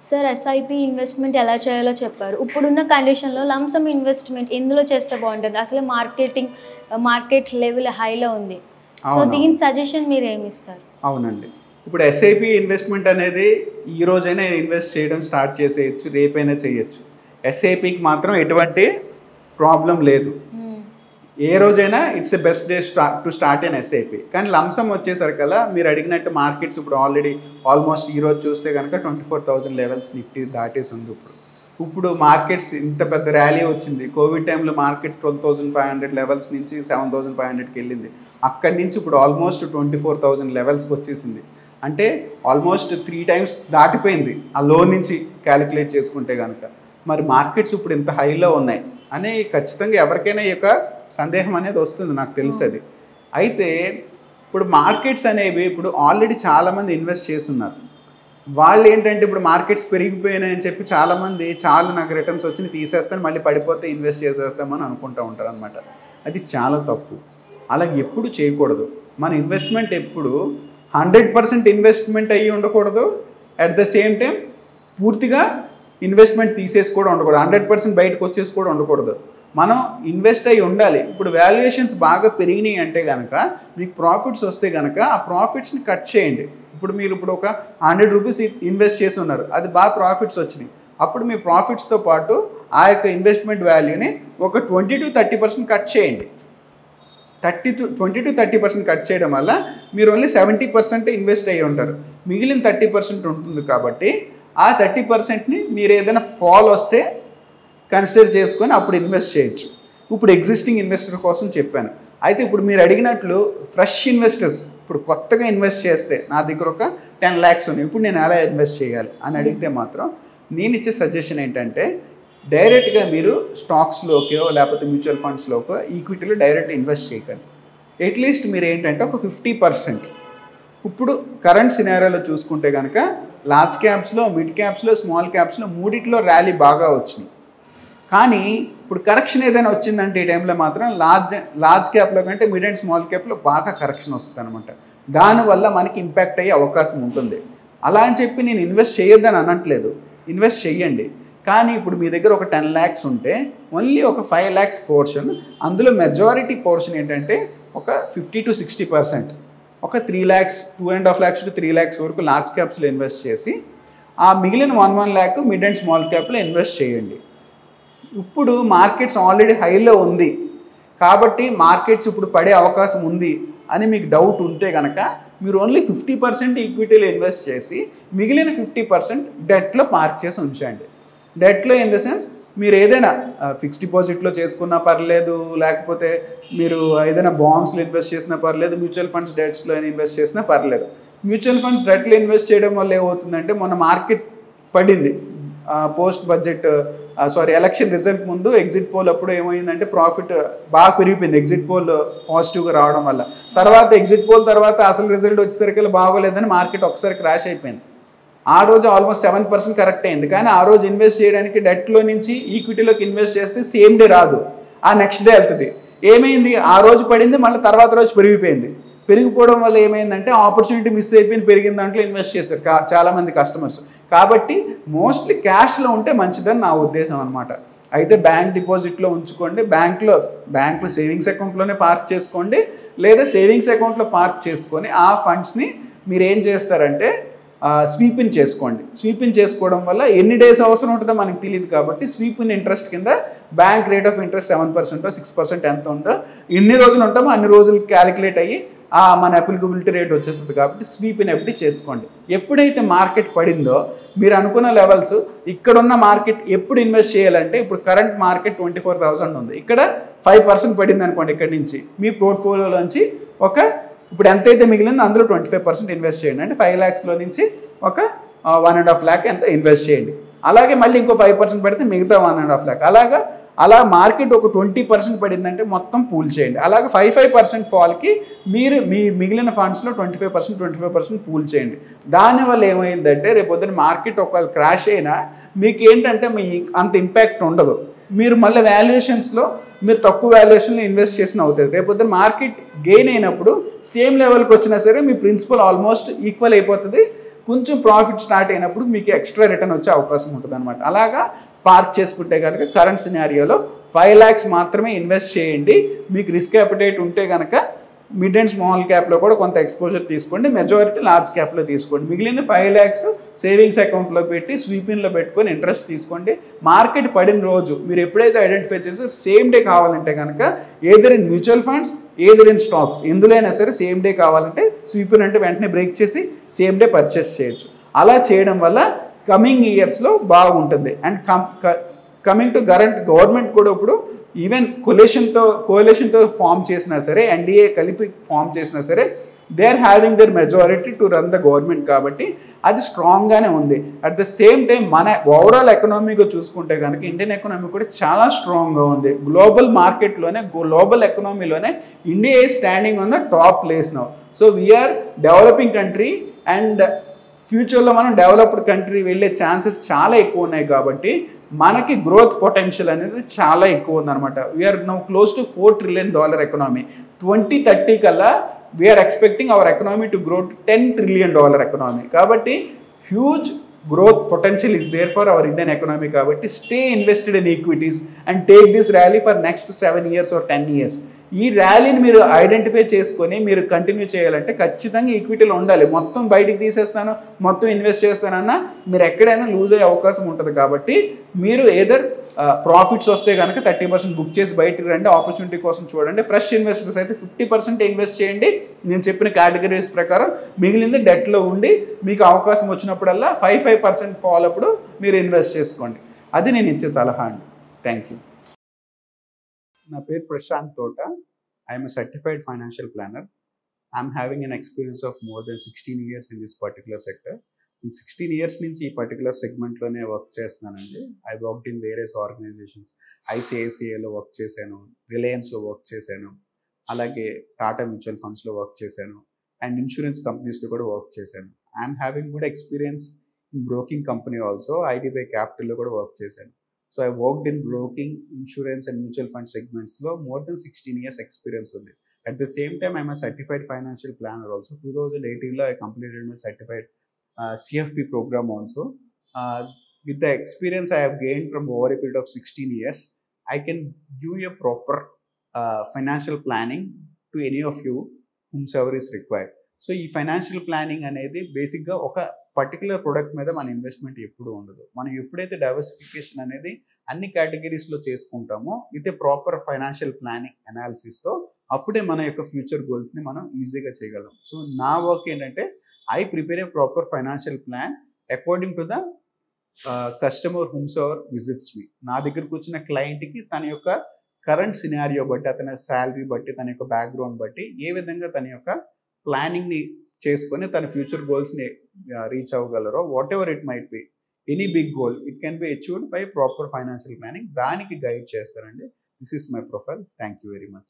Sir SIP investment ఎలా చేయాలో చెప్పారు. ఇప్పుడున్న కండిషన్లో లంసమ్ ఇన్వెస్ట్మెంట్ ఎందులో చేస్తే బాగుంటుంది? అసలు మార్కెట్ లెవెల్ హైలో ఉంది. సో దీని సజెషన్ మీరు ఏమి ఇస్తారు? అవునండి, ఇప్పుడు ఎస్ఐపి ఇన్వెస్ట్మెంట్ అనేది ఈ రోజైనా ఇన్వెస్ట్ చేయడం స్టార్ట్ చేసేయచ్చు, రేపైనా చేయొచ్చు. ఎస్ఐపికి మాత్రం ఎటువంటి ప్రాబ్లం లేదు. ఏ రోజైనా it's a best day to start an SIP. కానీ లంసమ్ వచ్చేసరికల్లా మీరు అడిగినట్టు మార్కెట్స్ ఇప్పుడు ఆల్మోస్ట్ ఈరోజు చూస్తే కనుక 24,000 లెవెల్స్ నిఫ్టీ దాటేసి ఉంది. ఇప్పుడు మార్కెట్స్ ఇంత పెద్ద ర్యాలీ వచ్చింది. కోవిడ్ టైంలో మార్కెట్ 12,500 లెవెల్స్ నుంచి 7,500కి వెళ్ళింది. అక్కడి నుంచి ఇప్పుడు ఆల్మోస్ట్ 24,000 లెవెల్స్కి వచ్చేసింది. అంటే ఆల్మోస్ట్ 3 టైమ్స్ దాటిపోయింది ఆ లో నుంచి క్యాలిక్యులేట్ చేసుకుంటే కనుక. మరి మార్కెట్స్ ఇప్పుడు ఇంత హైలో ఉన్నాయి అని ఖచ్చితంగా ఎవరికైనా ఈ యొక్క సందేహం అనేది వస్తుంది, నాకు తెలుసు అది. అయితే ఇప్పుడు మార్కెట్స్ అనేవి ఇప్పుడు ఆల్రెడీ చాలామంది ఇన్వెస్ట్ చేస్తున్నారు. వాళ్ళు ఏంటంటే ఇప్పుడు మార్కెట్స్ పెరిగిపోయినాయని చెప్పి చాలామంది నాకు రిటర్న్స్ వచ్చి తీసేస్తాను, మళ్ళీ పడిపోతే ఇన్వెస్ట్ చేసేస్తామని అనుకుంటూ ఉంటారు అనమాట. అది చాలా తప్పు. అలా ఎప్పుడు చేయకూడదు. మన ఇన్వెస్ట్మెంట్ ఎప్పుడు 100% ఇన్వెస్ట్మెంట్ అయ్యి ఉండకూడదు. అట్ ద సేమ్ టైం పూర్తిగా ఇన్వెస్ట్మెంట్ తీసేసి కూడా ఉండకూడదు. 100% బయటకు వచ్చేసి కూడా ఉండకూడదు. మనం ఇన్వెస్ట్ అయ్యి ఉండాలి. ఇప్పుడు వాల్యుయేషన్స్ బాగా పెరిగినాయి అంటే కనుక మీకు ప్రాఫిట్స్ వస్తే కనుక ఆ ప్రాఫిట్స్ని కట్ చేయండి. ఇప్పుడు మీరు ఒక 100 రూపీస్ ఇన్వెస్ట్ చేసి ఉన్నారు, అది బాగా ప్రాఫిట్స్ వచ్చినాయి. అప్పుడు మీ ప్రాఫిట్స్తో పాటు ఆ యొక్క ఇన్వెస్ట్మెంట్ వాల్యూని ఒక 20 to 30% కట్ చేయండి. 20 to 30% కట్ చేయడం వల్ల మీరు ఓన్లీ 70% ఇన్వెస్ట్ అయ్యి ఉంటారు. మిగిలిన 30% ఉంటుంది. కాబట్టి ఆ 30%ని మీరు ఏదైనా ఫాల్ వస్తే కన్సిడర్ చేసుకొని అప్పుడు ఇన్వెస్ట్ చేయొచ్చు. ఇప్పుడు ఎగ్జిస్టింగ్ ఇన్వెస్టర్ కోసం చెప్పాను. అయితే ఇప్పుడు మీరు అడిగినట్లు ఫ్రెష్ ఇన్వెస్టర్స్ ఇప్పుడు కొత్తగా ఇన్వెస్ట్ చేస్తే నా దగ్గర ఒక 10 lakhs ఉన్నాయి, ఇప్పుడు నేను ఎలా ఇన్వెస్ట్ చేయాలి అని అడిగితే మాత్రం నేను ఇచ్చే సజెషన్ ఏంటంటే డైరెక్ట్గా మీరు స్టాక్స్లోకో లేకపోతే మ్యూచువల్ ఫండ్స్లోకో ఈక్విటీలో డైరెక్ట్ ఇన్వెస్ట్ చేయకండి. అట్లీస్ట్ మీరు ఏంటంటే ఒక 50%. ఇప్పుడు కరెంట్ సినారియోలో చూసుకుంటే కనుక లార్జ్ క్యాప్స్లో, మిడ్ క్యాప్స్లో, స్మాల్ క్యాప్స్లో మూడిట్లో ర్యాలీ బాగా వచ్చినాయి. కానీ ఇప్పుడు కరెక్షన్ ఏదైనా వచ్చిందంటే ఈ టైంలో మాత్రం లార్జ్ క్యాప్లో కంటే మిడ్ అండ్ స్మాల్ క్యాప్లో బాగా కరెక్షన్ వస్తుంది అనమాట. దానివల్ల మనకి ఇంపాక్ట్ అయ్యే అవకాశం ఉంటుంది. అలా అని చెప్పి నేను ఇన్వెస్ట్ చేయొద్దని అనట్లేదు, ఇన్వెస్ట్ చెయ్యండి. కానీ ఇప్పుడు మీ దగ్గర ఒక 10 lakhs ఉంటే ఓన్లీ ఒక 5 lakhs పోర్షన్, అందులో మెజారిటీ పోర్షన్ ఏంటంటే ఒక 50 to 60%, ఒక 3 lakhs, 2.5 lakhs to 3 lakhs వరకు లార్జ్ క్యాప్స్లో ఇన్వెస్ట్ చేసి ఆ మిగిలిన 1 lakh మిడ్ అండ్ స్మాల్ క్యాప్లో ఇన్వెస్ట్ చేయండి. ఇప్పుడు మార్కెట్స్ ఆల్రెడీ హైలో ఉంది కాబట్టి మార్కెట్స్ ఇప్పుడు పడే అవకాశం ఉంది అని మీకు డౌట్ ఉంటే కనుక మీరు ఓన్లీ 50% ఈక్విటీలో ఇన్వెస్ట్ చేసి మిగిలిన 50% డెట్లో పార్క్ చేసి ఉంచండి. డెట్లో ఇన్ ద సెన్స్ మీరు ఏదైనా ఫిక్స్డ్ డిపాజిట్లో చేసుకున్నా పర్లేదు, లేకపోతే మీరు ఏదైనా బాండ్స్లో ఇన్వెస్ట్ చేసినా పర్లేదు, మ్యూచువల్ ఫండ్స్ డెట్స్లో ఇన్వెస్ట్ చేసినా పర్లేదు. మ్యూచువల్ ఫండ్స్ డెట్లో ఇన్వెస్ట్ చేయడం వల్ల ఏమవుతుందంటే మొన్న మార్కెట్ పడింది ఎలక్షన్ రిజల్ట్ ముందు ఎగ్జిట్ పోల్ అప్పుడు ఏమైందంటే ప్రాఫిట్ బాగా పెరిగిపోయింది ఎగ్జిట్ పోల్ పాజిటివ్గా రావడం వల్ల. తర్వాత ఎగ్జిట్ పోల్ తర్వాత అసలు రిజల్ట్ వచ్చేసరికి బాగోలేదని మార్కెట్ ఒకసారి క్రాష్ అయిపోయింది. ఆ రోజు ఆల్మోస్ట్ 7% కరెక్ట్ అయింది. కానీ ఆ రోజు ఇన్వెస్ట్ చేయడానికి డెట్లో నుంచి ఈక్విటీలోకి ఇన్వెస్ట్ చేస్తే సేమ్ డే రాదు, ఆ నెక్స్ట్ డే వెళ్తుంది. ఏమైంది, ఆ రోజు పడింది, మళ్ళీ తర్వాత రోజు పెరిగిపోయింది. పెరిగిపోవడం వల్ల ఏమైందంటే ఆపర్చునిటీ మిస్ అయిపోయింది, పెరిగిన దాంట్లో ఇన్వెస్ట్ చేశారు చాలామంది కస్టమర్స్. కాబట్టి మోస్ట్లీ క్యాష్లో ఉంటే మంచిదని నా ఉద్దేశం అనమాట. అయితే బ్యాంక్ డిపాజిట్లో ఉంచుకోండి, బ్యాంక్లో సేవింగ్స్ అకౌంట్లోనే పార్క్ చేసుకోండి, లేదా సేవింగ్స్ అకౌంట్లో పార్క్ చేసుకొని ఆ ఫండ్స్ని మీరు ఏం చేస్తారంటే స్వీప్ ఇన్ చేసుకోండి. స్వీప్ ఇన్ చేసుకోవడం వల్ల ఎన్ని డేస్ అవసరం ఉంటుందో మనకు తెలియదు. కాబట్టి స్వీప్ ఇన్ ఇంట్రెస్ట్ కింద బ్యాంక్ రేట్ ఆఫ్ ఇంట్రెస్ట్ 7% 6% ఎంత ఉందో ఎన్ని రోజులు ఉంటామో అన్ని రోజులు క్యాలిక్యులేట్ అయ్యి మన అప్లికబిలిటీ రేట్ వచ్చేస్తుంది. కాబట్టి స్వీప్ ఇన్ ఎఫ్డి చేసుకోండి. ఎప్పుడైతే మార్కెట్ పడిందో మీరు అనుకున్న లెవెల్స్ ఇక్కడున్న మార్కెట్ ఎప్పుడు ఇన్వెస్ట్ చేయాలంటే ఇప్పుడు కరెంట్ మార్కెట్ 24,000 ఉంది, ఇక్కడ 5% పడింది అనుకోండి. ఇక్కడ నుంచి మీ పోర్ట్ఫోలియోలోంచి ఇప్పుడు ఎంతైతే మిగిలిందో అందులో 25% ఇన్వెస్ట్ చేయండి. అంటే 5 lakhsలో నుంచి ఒక 1.5 lakh ఎంత ఇన్వెస్ట్ చేయండి. అలాగే మళ్ళీ ఇంకో 5% పెడితే మిగతా 1.5 lakh. అలా మార్కెట్ ఒక 20% పడిందంటే మొత్తం పూల్ చేయండి. అలాగే 5% ఫాల్కి మీరు మీ మిగిలిన ఫండ్స్లో 25% పూల్ చేయండి. దానివల్ల ఏమైందంటే రేపొద్దున మార్కెట్ ఒకవేళ క్రాష్ అయినా మీకు ఏంటంటే అంత ఇంపాక్ట్ ఉండదు. మీరు మళ్ళీ వాల్యుయేషన్స్లో మీరు తక్కువ వాల్యుయేషన్లో ఇన్వెస్ట్ చేసిన అవుతుంది. రేపొద్దున మార్కెట్ గెయిన్ అయినప్పుడు సేమ్ లెవెల్కి వచ్చినా సరే మీ ప్రిన్సిపల్ ఆల్మోస్ట్ ఈక్వల్ అయిపోతుంది. కొంచెం ప్రాఫిట్ స్టార్ట్ అయినప్పుడు మీకు ఎక్స్ట్రా రిటర్న్ వచ్చే అవకాశం ఉంటుంది అనమాట. అలాగా పార్క్ చేసుకుంటే కనుక కరెంట్ సినారియోలో 5 lakhs మాత్రమే ఇన్వెస్ట్ చేయండి. మీకు రిస్క్ అపిటైట్ ఉంటే కనుక మిడ్ అండ్ స్మాల్ క్యాప్లో కూడా కొంత ఎక్స్పోజర్ తీసుకోండి, మెజారిటీ లార్జ్ క్యాప్లో తీసుకోండి. మిగిలింది 5 lakhs సేవింగ్స్ అకౌంట్లో పెట్టి స్వీపిన్లో పెట్టుకొని ఇంట్రెస్ట్ తీసుకోండి. మార్కెట్ పడిన రోజు మీరు ఎప్పుడైతే ఐడెంటిఫై చేసి సేమ్ డే కావాలంటే కనుక either in mutual funds either in stocks ఎందులో అయినా సరే సేమ్ డే కావాలంటే స్వీపిన్ అంటే వెంటనే బ్రేక్ చేసి సేమ్ డే పర్చేస్ చేయొచ్చు. అలా చేయడం వల్ల కమింగ్ ఇయర్స్లో బాగుంటుంది. And coming to current government కూడా ఇప్పుడు ఈవెన్ కోలేషన్తో ఫామ్ చేసినా సరే ఎన్డీఏ కలిపి ఫామ్ చేసినా సరే they are having their majority to run the government కాబట్టి అది స్ట్రాంగ్గానే ఉంది. అట్ ద సేమ్ టైం మన ఓవరాల్ ఎకనామీగా చూసుకుంటే కనుక ఇండియన్ ఎకనామీ కూడా చాలా స్ట్రాంగ్గా ఉంది. గ్లోబల్ మార్కెట్లోనే గ్లోబల్ ఎకనామీలోనే India is standing on the top place now. So we are developing country and ఫ్యూచర్లో మనం డెవలప్డ్ కంట్రీ వెళ్ళే ఛాన్సెస్ చాలా ఎక్కువ ఉన్నాయి కాబట్టి మనకి గ్రోత్ పొటెన్షియల్ అనేది చాలా ఎక్కువ ఉందన్నమాట. We are now close to $4 trillion economy. 2030 కల్లా we are expecting our economy to grow to $10 trillion economy. కాబట్టి huge growth potential is there for our Indian economy. కాబట్టి stay invested in equities and take this rally for next 7 years or 10 years. ఈ ర్యాలీని మీరు identify చేసుకొని మీరు continue చేయాలంటే ఖచ్చితంగా ఈక్విటీలో ఉండాలి. మొత్తం బయటికి తీసేస్తాను మొత్తం ఇన్వెస్ట్ చేస్తానన్నా మీరు ఎక్కడైనా లూజ్ అయ్యే అవకాశం ఉంటుంది. కాబట్టి మీరు ఏదర్ ప్రాఫిట్స్ వస్తే కనుక 30% బుక్ చేసి బయటికి రండి, ఆపర్చునిటీ కోసం చూడండి. ఫ్రెష్ ఇన్వెస్టర్స్ అయితే 50% ఇన్వెస్ట్ చేయండి నేను చెప్పిన కేటగిరీస్ ప్రకారం. మిగిలింది డెట్లో ఉండి మీకు అవకాశం వచ్చినప్పుడల్లా 5% ఫాల్ అప్పుడు మీరు ఇన్వెస్ట్ చేసుకోండి. అది నేను ఇచ్చే సలహా అండి. Thank you. నా పేరు Prashant Thota. I'm a certified financial planner. I'm having an experience of more than 16 years in this particular sector. 16 years నుంచి ఈ పర్టికులర్ సెగ్మెంట్లోనే వర్క్ చేస్తున్నానండి. I worked in various organisations. ఐసిఐసిఐలో వర్క్ చేశాను, రిలయన్స్లో వర్క్ చేశాను, అలాగే టాటా మ్యూచువల్ ఫండ్స్లో వర్క్ చేశాను అండ్ ఇన్సూరెన్స్ కంపెనీస్లో కూడా వర్క్ చేశాను. I'm having good experience in broking company also. IDBI క్యాపిటల్లో కూడా వర్క్ చేశాను. So I worked in broking, insurance and mutual fund segments లో more than 16 years experience ఉంది. At the same time I'm a certified financial planner also. 2018లో I completed my certified CFP program also. With the experience I have gained from over a period of 16 years, I can give you a proper financial planning to any of you whomsoever is required. So ఈ financial planning అనేది బేసిక్గా ఒక particular product మీద మన investment ఎప్పుడు ఉండదు. మనం ఎప్పుడైతే డైవర్సిఫికేషన్ అనేది అన్ని కేటగిరీస్లో చేసుకుంటామో with a proper financial planning అనాలిసిస్తో అప్పుడే మన యొక్క ఫ్యూచర్ గోల్స్ని మనం ఈజీగా చేయగలం. సో నా వర్క్ ఏంటంటే I prepare a proper financial plan according to the customer whomsoever visits me. నా దగ్గరకు వచ్చిన క్లయింట్కి తన యొక్క కరెంట్ సినారియో బట్టి, అతని శాలరీ బట్టి, తన యొక్క బ్యాక్గ్రౌండ్ బట్టి ఏ విధంగా తన యొక్క ప్లానింగ్ని చేసుకొని తన ఫ్యూచర్ గోల్స్ని రీచ్ అవ్వగలరో whatever it might be, any big goal it can be achieved by proper financial planning. దానికి గైడ్ చేస్తారండి. This is my profile. Thank you very much.